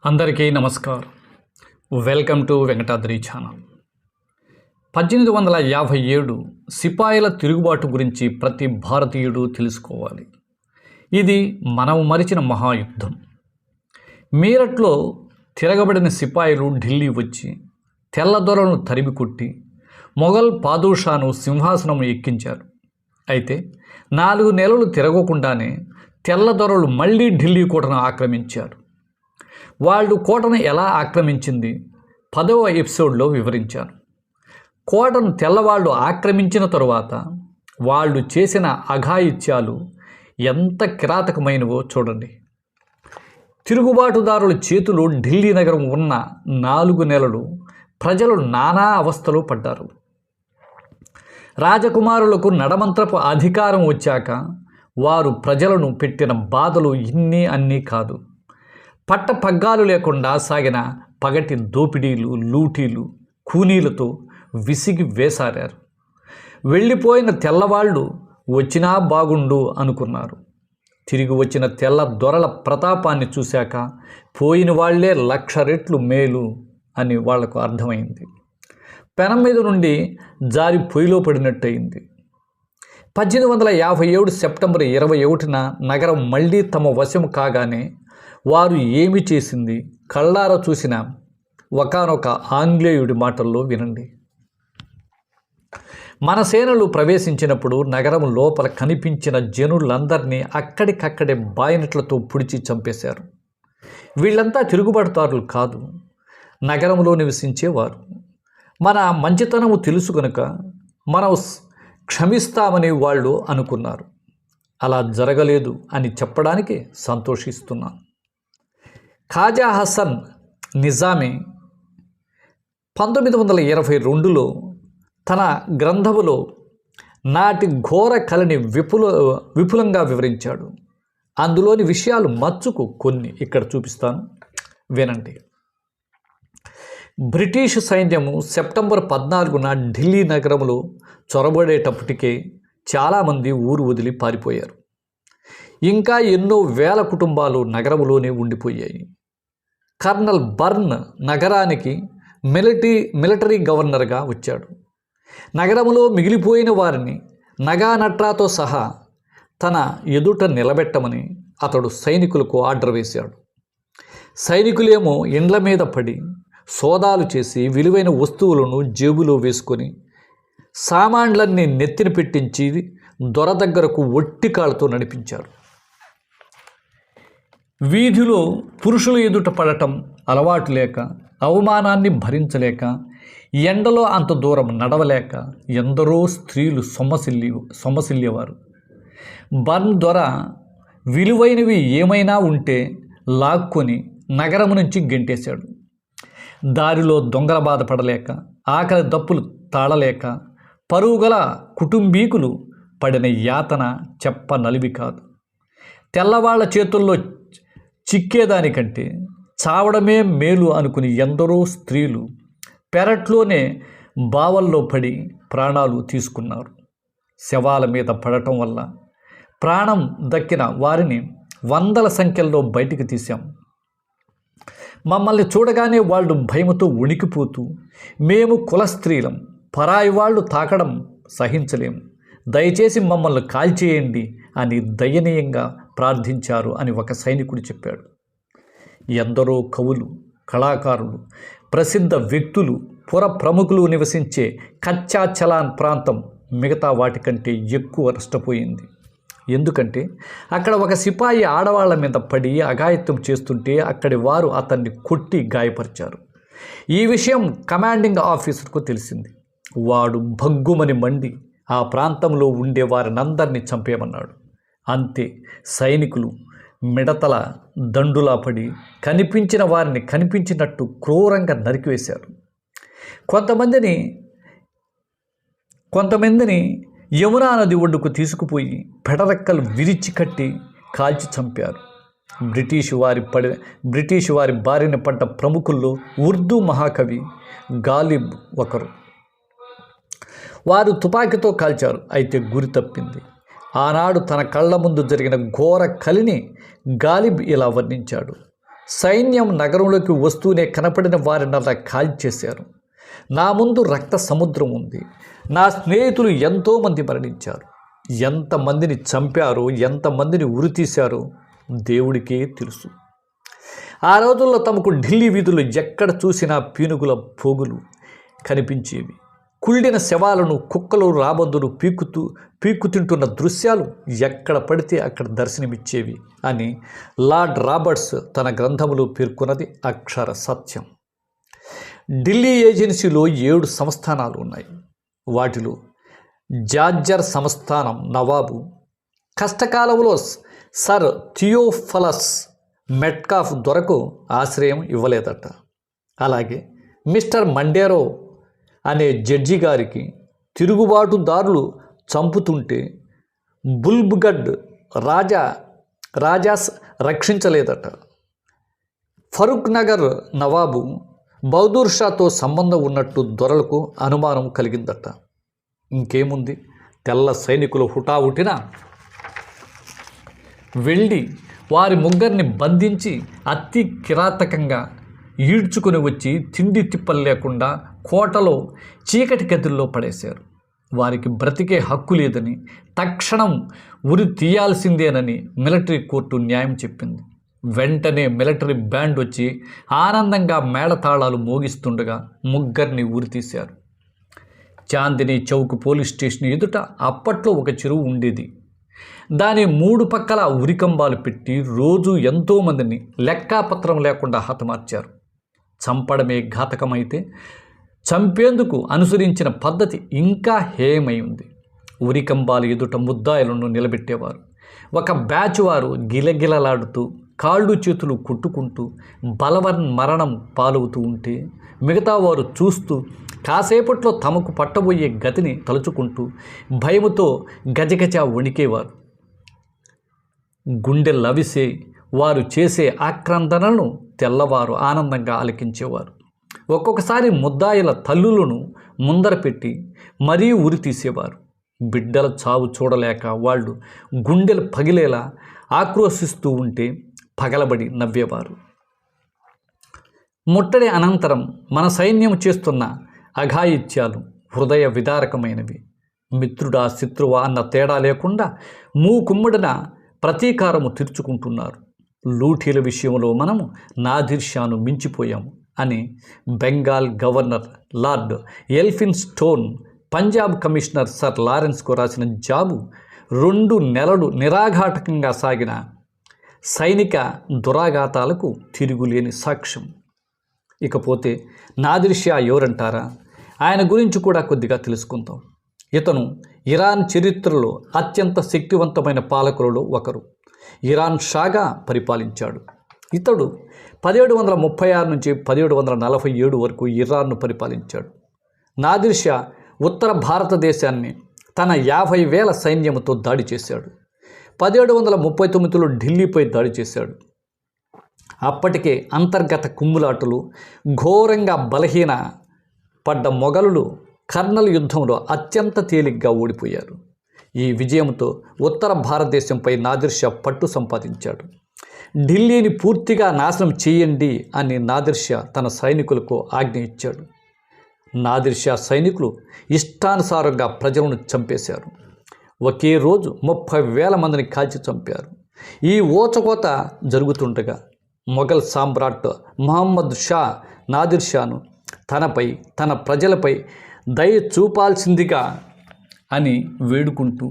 అందరికీ నమస్కారం. Welcome to Venkatadri channel. 1857 సిపాయిల తిరుగుబాటు గురించి ప్రతి భారతీయుడు తెలుసుకోవాలి. ఇది మనం మరిచిన మహాయుద్ధం. మీరట్లో తిరగబడిన సిపాయిలు ఢిల్లీ వచ్చి తెల్లదొరలను తరిమి కొట్టి మొఘల్ పాదూషాను సింహాసనం ఎక్కించారు. అయితే 4 నెలలు తిరగకుండానే తెల్లదొరలు మళ్ళీ ఢిల్లీ కోటను ఆక్రమించారు. వాళ్ళు కోటను ఎలా ఆక్రమించింది 10వ ఎపిసోడ్లో వివరించాను. కోటను తెల్లవాళ్ళు ఆక్రమించిన తరువాత వాళ్ళు చేసిన అఘాయిత్యాలు ఎంత కిరాతకమైనవో చూడండి. తిరుగుబాటుదారుల చేతులు ఢిల్లీ నగరం ఉన్న 4 నెలలు ప్రజలు నానా అవస్థలు పడ్డారు. రాజకుమారులకు నడమంత్రపు అధికారం వచ్చాక వారు ప్రజలను పెట్టిన బాధలు ఇన్ని అన్నీ కాదు. పట్టపగ్గాలు లేకుండా సాగిన పగటి దోపిడీలు, లూటీలు, కూనీలతో విసిగి వేసారారు. వెళ్ళిపోయిన తెల్లవాళ్ళు వచ్చినా బాగుండు అనుకున్నారు. తిరిగి వచ్చిన తెల్ల దొరల ప్రతాపాన్ని చూశాక పోయిన వాళ్లే 1,00,000 రెట్లు మేలు అని వాళ్లకు అర్థమైంది. పెనం మీద నుండి జారి పొయ్యిలో పడినట్టయింది. 1857 సెప్టెంబర్ 21న నగరం మళ్ళీ తమ వశం కాగానే వారు ఏమి చేసింది కళ్ళారా చూసిన ఒకానొక ఆంగ్లేయుడి మాటల్లో వినండి. మన సేనలు ప్రవేశించినప్పుడు నగరం లోపల కనిపించిన జనులందరినీ అక్కడికక్కడే బాయినట్లతో పుడిచి చంపేశారు. వీళ్ళంతా తిరుగుబాటుదారులు కాదు, నగరంలో నివసించేవారు. మన మంచితనము తెలుసు కనుక మనం క్షమిస్తామని వాళ్ళు అనుకున్నారు. అలా జరగలేదు అని చెప్పడానికి సంతోషిస్తున్నాను. ఖాజా హసన్ నిజామీ 1922లో తన గ్రంథములో నాటి ఘోర కళని విపులంగా వివరించాడు. అందులోని విషయాలు మచ్చుకు కొన్ని ఇక్కడ చూపిస్తాను, వినండి. బ్రిటిష్ సైన్యము సెప్టెంబర్ 14న ఢిల్లీ నగరంలో చొరబడేటప్పటికే చాలామంది ఊరు వదిలి పారిపోయారు. ఇంకా ఎన్నో వేల కుటుంబాలు నగరంలోనే ఉండిపోయాయి. కర్నల్ బర్న్ నగరానికి మిలిటరీ గవర్నర్గా వచ్చాడు. నగరంలో మిగిలిపోయిన వారిని నగానట్రాతో సహా తన ఎదుట నిలబెట్టమని అతడు సైనికులకు ఆర్డర్ వేశాడు. సైనికులేమో ఇండ్ల మీద పడి సోదాలు చేసి విలువైన వస్తువులను జేబులో వేసుకొని సామాన్లన్నీ నెత్తిన పెట్టించి దొర దగ్గరకు ఒట్టికాళ్ళతో నడిపించారు. వీధిలో పురుషుల ఎదుట పడటం అలవాటు లేక, అవమానాన్ని భరించలేక, ఎండలో అంత దూరం నడవలేక ఎందరో స్త్రీలు సొమ్మసిల్లేవారు. బర్న్ దొర విలువైనవి ఏమైనా ఉంటే లాక్కొని నగరం నుంచి గెంటేశాడు. దారిలో దొంగల బాధపడలేక, ఆకలి దప్పులు తాళలేక పరుగుగల కుటుంబీకులు పడిన యాతన చెప్పనలివి కాదు. తెల్లవాళ్ల చేతుల్లో చిక్కేదానికంటే చావడమే మేలు అనుకుని ఎందరో స్త్రీలు పెరట్లోనే బావల్లో పడి ప్రాణాలు తీసుకున్నారు. శవాల మీద పడటం వల్ల ప్రాణం దక్కిన వారిని వందల సంఖ్యల్లో బయటికి తీశాం. మమ్మల్ని చూడగానే వాళ్ళు భయముతో ఉణికిపోతూ, మేము కుల స్త్రీలం, పరాయి వాళ్ళు తాకడం సహించలేము, దయచేసి మమ్మల్ని కాల్చేయండి అని దయనీయంగా ప్రార్థించారు అని ఒక సైనికుడు చెప్పాడు. ఎందరో కవులు, కళాకారులు, ప్రసిద్ధ వ్యక్తులు, పుర ప్రముఖులు నివసించే కచ్చా చలాన్ ప్రాంతం మిగతా వాటికంటే ఎక్కువ నష్టపోయింది. ఎందుకంటే అక్కడ ఒక సిపాయి ఆడవాళ్ల మీద పడి అఘాయిత్యం చేస్తుంటే అక్కడి వారు అతన్ని కొట్టి గాయపరిచారు. ఈ విషయం కమాండింగ్ ఆఫీసర్కు తెలిసింది. వాడు భగ్గుమని మండి ఆ ప్రాంతంలో ఉండే వారినందరినీ చంపేయమన్నాడు. అంతే, సైనికులు మిడతల దండులా పడి కనిపించిన వారిని కనిపించినట్టు క్రూరంగా నరికివేశారు. కొంతమందిని యమునా నది ఒడ్డుకు తీసుకుపోయి పెడరెక్కలు విరిచి కట్టి కాల్చి చంపారు. బ్రిటిష్ వారి బారిన పడ్డ ప్రముఖుల్లో ఉర్దూ మహాకవి గాలిబ్ ఒకరు. వారు తుపాకీతో కాల్చారు, అయితే గురి తప్పింది. ఆనాడు తన కళ్ళ ముందు జరిగిన ఘోర కలిని గాలిబ్ ఇలా వర్ణించాడు. సైన్యం నగరంలోకి వస్తూనే కనపడిన వారినల్లా కాల్చేశారు. నా ముందు రక్త సముద్రం ఉంది. నా స్నేహితులు ఎంతోమంది మరణించారు. ఎంతమందిని చంపారో, ఎంతమందిని ఉరితీశారో దేవుడికే తెలుసు. ఆ రోజుల్లో తమకు ఢిల్లీ వీధుల్లో ఎక్కడ చూసినా పీనుగుల పోగులు కనిపించేవి. కుళ్ళిన శవాలను కుక్కలు రాబందులు పీక్కు తింటున్న దృశ్యాలు ఎక్కడ పడితే అక్కడ దర్శనమిచ్చేవి అని లార్డ్ రాబర్ట్స్ తన గ్రంథములో పేర్కొన్నది అక్షర సత్యం. ఢిల్లీ ఏజెన్సీలో 7 సంస్థానాలు ఉన్నాయి. వాటిలో జార్జర్ సంస్థానం నవాబు కష్టకాలంలో సర్ థియోఫలస్ మెట్కాఫ్ దొరకు ఆశ్రయం ఇవ్వలేదట. అలాగే మిస్టర్ మండేరో అనే జడ్జి గారికి తిరుగుబాటుదారులు చంపుతుంటే బుల్బ్గఢ్ రాజా రక్షించలేదట. ఫరూక్ నగర్ నవాబు బహదూర్ షాతో సంబంధం ఉన్నట్టు దొరలకు అనుమానం కలిగిందట. ఇంకేముంది, తెల్ల సైనికులు హుటాహుటిన వెళ్ళి వారి ముగ్గురిని బంధించి అతి కిరాతకంగా ఈడ్చుకుని వచ్చి తిండి తిప్పలు లేకుండా కోటలో చీకటి గదుల్లో పడేశారు. వారికి బ్రతికే హక్కు లేదని, తక్షణం ఉరి తీయాల్సిందేనని మిలిటరీ కోర్టు న్యాయం చెప్పింది. వెంటనే మిలిటరీ బ్యాండ్ వచ్చి ఆనందంగా మేళతాళాలు మోగిస్తుండగా ముగ్గురిని ఉరితీశారు. చాందినీ చౌక్ పోలీస్ స్టేషన్ ఎదుట అప్పట్లో ఒక చెరువు ఉండేది. దాని 3 పక్కల ఉరికంబాలు పెట్టి రోజు ఎంతోమందిని లెక్కాపత్రం లేకుండా హతమార్చారు. చంపడమే ఘాతకమైతే చంపేందుకు అనుసరించిన పద్ధతి ఇంకా హేయమై ఉంది. ఉరికంబాలు ఎదుట ముద్దాయిలను నిలబెట్టేవారు. ఒక బ్యాచ్ వారు గిలగిలలాడుతూ కాళ్ళు చేతులు కొట్టుకుంటూ మరణం పాలవుతూ ఉంటే మిగతా వారు చూస్తూ కాసేపట్లో తమకు పట్టబోయే గతిని తలుచుకుంటూ భయముతో గజగజ వణికేవారు. గుండె లవిసే వారు చేసే ఆక్రందనలను తెల్లవారు ఆనందంగా ఆలకించేవారు. ఒక్కొక్కసారి ముద్దాయిల తల్లులను ముందర పెట్టి మరీ ఉరి తీసేవారు. బిడ్డల చావు చూడలేక వాళ్ళు గుండెలు పగిలేలా ఆక్రోశిస్తూ ఉంటే పగలబడి నవ్వేవారు. ముట్టడి అనంతరం మన సైన్యం చేస్తున్న అఘాయిత్యాలు హృదయ విదారకమైనవి. మిత్రుడా శత్రువా అన్న తేడా లేకుండా మూకుమ్మడిన ప్రతీకారము తీర్చుకుంటున్నారు. లూఠీల విషయంలో మనము నాదిర్ షాను మించిపోయాము అని Bengal governor lord Elphinstone Punjab commissioner sir లారెన్స్కు రాసిన జాబు 2 నెలలు నిరాఘాటకంగా సాగిన సైనిక దురాఘాతాలకు తిరుగులేని సాక్ష్యం. ఇకపోతే నాదిర్ షా ఎవరంటారా? ఆయన గురించి కూడా కొద్దిగా తెలుసుకుందాం. ఇతను ఇరాన్ చరిత్రలో అత్యంత శక్తివంతమైన పాలకులలో ఒకరు. ఇరాన్ షాగా పరిపాలించాడు. ఇతడు 1736 నుంచి 1747 వరకు ఇరాన్ను పరిపాలించాడు. నాదిర్ షా ఉత్తర భారతదేశాన్ని తన 50,000 సైన్యంతో దాడి చేశాడు. 1739లో ఢిల్లీపై దాడి చేశాడు. అప్పటికే అంతర్గత కుమ్ములాటలు ఘోరంగా బలహీన పడ్డ మొఘలులు కర్నల్ యుద్ధంలో అత్యంత తేలిగ్గా ఓడిపోయారు. ఈ విజయంతో ఉత్తర భారతదేశంపై నాదిర్ షా పట్టు సంపాదించాడు. ఢిల్లీని పూర్తిగా నాశనం చేయండి అని నాదిర్ షా తన సైనికులకు ఆజ్ఞ ఇచ్చాడు. నాదిర్ షా సైనికులు ఇష్టానుసారంగా ప్రజలను చంపేశారు. ఒకే రోజు 30,000 మందిని కాల్చి చంపారు. ఈ ఓచకోత జరుగుతుండగా మొఘల్ సామ్రాట్ మహమ్మద్ షా నాదిర్ షాను తనపై తన ప్రజలపై దయ చూపాల్సిందిగా అని వేడుకుంటూ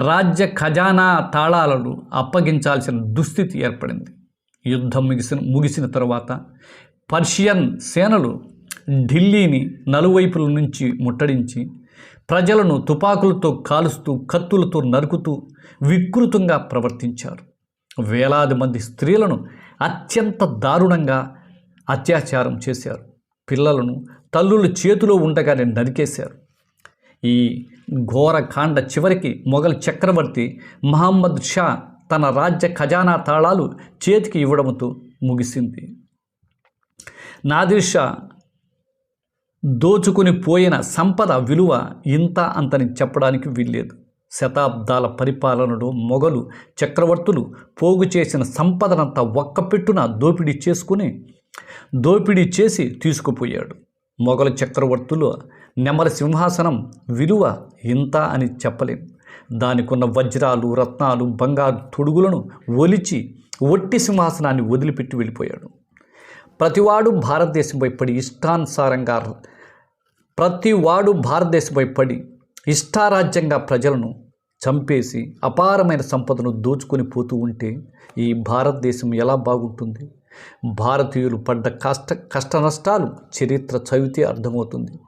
రాజ్య ఖజానా తాళాలను అప్పగించాల్సిన దుస్థితి ఏర్పడింది. యుద్ధం ముగిసిన తర్వాత పర్షియన్ సేనలు ఢిల్లీని నలువైపుల నుంచి ముట్టడించి ప్రజలను తుపాకులతో కాలుస్తూ కత్తులతో నరుకుతూ వికృతంగా ప్రవర్తించారు. వేలాది మంది స్త్రీలను అత్యంత దారుణంగా అత్యాచారం చేశారు. పిల్లలను తల్లుల చేతిలో ఉండగానే నరికేశారు. ఈ ఘోరకాండ చివరికి మొఘల్ చక్రవర్తి మహమ్మద్ షా తన రాజ్య ఖజానా తాళాలు చేతికి ఇవ్వడంతో ముగిసింది. నాదిర్ షా దోచుకుని పోయిన సంపద విలువ ఇంత అంతని చెప్పడానికి వీల్లేదు. శతాబ్దాల పరిపాలనలో మొఘలు చక్రవర్తులు పోగు చేసిన సంపదనంతా ఒక్కపెట్టున దోపిడీ చేసి తీసుకుపోయాడు. మొఘలు చక్రవర్తులు నెమలి సింహాసనం విలువ ఇంత అని చెప్పలేం. దానికున్న వజ్రాలు, రత్నాలు, బంగారు తొడుగులను ఒట్టి సింహాసనాన్ని వదిలిపెట్టి వెళ్ళిపోయాడు. ప్రతివాడు భారతదేశంపై పడి ఇష్టారాజ్యంగా ప్రజలను చంపేసి అపారమైన సంపదను దోచుకొని పోతూ ఉంటే ఈ భారతదేశం ఎలా బాగుంటుంది? భారతీయులు పడ్డ కష్ట నష్టాలు చరిత్ర చదివితే అర్థమవుతుంది.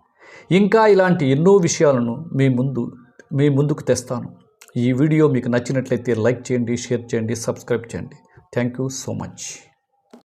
ఇంకా ఇలాంటి ఎన్నో విషయాలను మీ ముందుకు తెస్తాను. ఈ వీడియో మీకు నచ్చినట్లయితే లైక్ చేయండి, షేర్ చేయండి, సబ్స్క్రైబ్ చేయండి. Thank you so much.